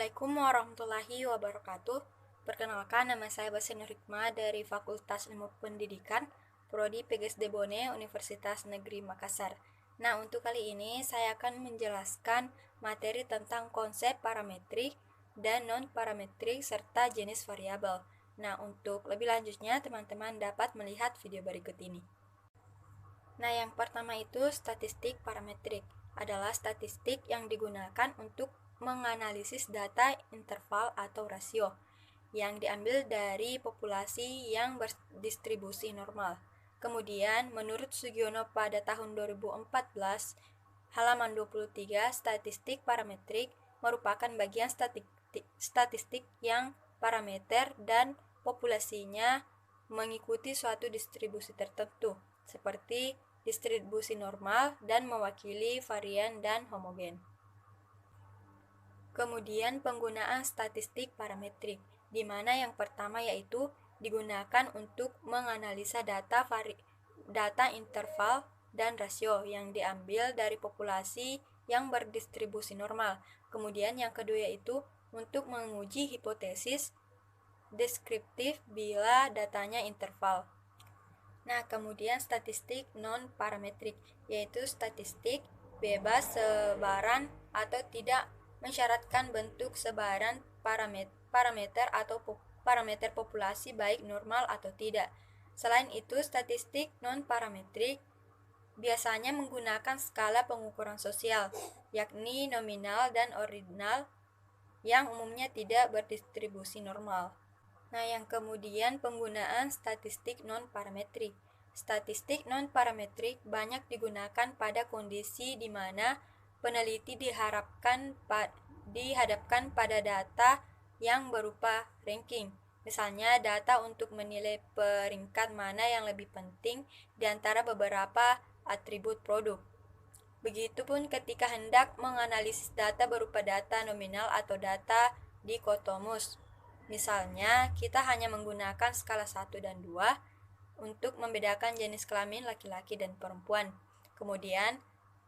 Assalamualaikum warahmatullahi wabarakatuh. Perkenalkan, nama saya Basen Hikmah dari Fakultas Ilmu Pendidikan, Prodi PGSD Bone, Universitas Negeri Makassar. Nah, untuk kali ini saya akan menjelaskan materi tentang konsep parametrik dan non-parametrik serta jenis variabel. Nah, untuk lebih lanjutnya, teman-teman dapat melihat video berikut ini. Nah, yang pertama itu statistik parametrik adalah statistik yang digunakan untuk menganalisis data interval atau rasio yang diambil dari populasi yang berdistribusi normal. Kemudian, menurut Sugiono pada tahun 2014, halaman 23, statistik parametrik merupakan bagian statistik yang parameter dan populasinya mengikuti suatu distribusi tertentu, seperti distribusi normal dan mewakili varian dan homogen. Kemudian penggunaan statistik parametrik, di mana yang pertama yaitu digunakan untuk menganalisa data interval dan rasio yang diambil dari populasi yang berdistribusi normal. Kemudian yang kedua yaitu untuk menguji hipotesis deskriptif bila datanya interval. Nah, kemudian statistik non-parametrik, yaitu statistik bebas sebaran atau tidak mensyaratkan bentuk sebaran parameter atau parameter populasi baik normal atau tidak. Selain itu, statistik non-parametrik biasanya menggunakan skala pengukuran sosial, yakni nominal dan ordinal yang umumnya tidak berdistribusi normal. Nah, yang kemudian penggunaan statistik non-parametrik. Statistik non-parametrik banyak digunakan pada kondisi di mana peneliti dihadapkan pada data yang berupa ranking. Misalnya, data untuk menilai peringkat mana yang lebih penting di antara beberapa atribut produk. Begitupun ketika hendak menganalisis data berupa data nominal atau data dikotomus. Misalnya, kita hanya menggunakan skala 1 dan 2 untuk membedakan jenis kelamin laki-laki dan perempuan. Kemudian,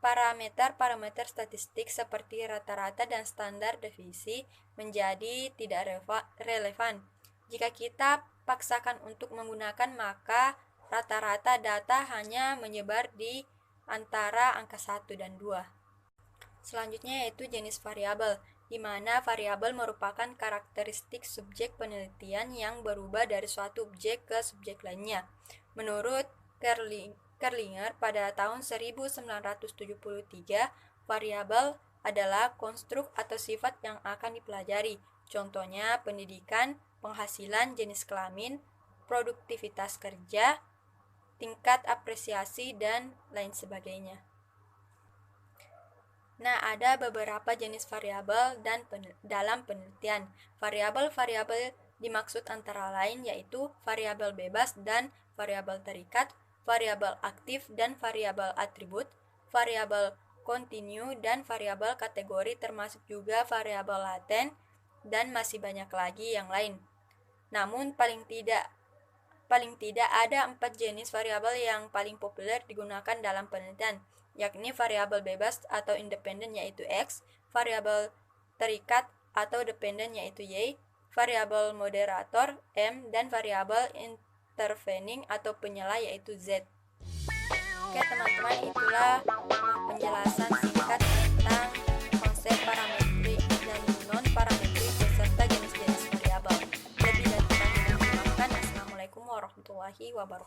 parameter statistik seperti rata-rata dan standar deviasi menjadi tidak relevan. Jika kita paksakan untuk menggunakan, maka rata-rata data hanya menyebar di antara angka 1 dan 2. Selanjutnya yaitu jenis variabel, di mana variabel merupakan karakteristik subjek penelitian yang berubah dari suatu objek ke subjek lainnya. Menurut Kerlinger pada tahun 1973, variabel adalah konstruk atau sifat yang akan dipelajari. Contohnya pendidikan, penghasilan, jenis kelamin, produktivitas kerja, tingkat apresiasi, dan lain sebagainya. Nah, ada beberapa jenis variabel dalam penelitian. Variabel dimaksud antara lain yaitu variabel bebas dan variabel terikat, variabel aktif dan variabel atribut, variabel kontinu dan variabel kategori, termasuk juga variabel laten, dan masih banyak lagi yang lain. Namun paling tidak ada 4 jenis variabel yang paling populer digunakan dalam penelitian, yakni variabel bebas atau independen yaitu X, variabel terikat atau dependen yaitu Y, variabel moderator M, dan variabel intervening atau penyela yaitu Z. Oke teman-teman, itulah penjelasan singkat tentang konsep parametrik dan non-parametrik beserta jenis-jenis variabel. Lebih dan kurangnya dimaafkan. Assalamualaikum warahmatullahi wabarakatuh.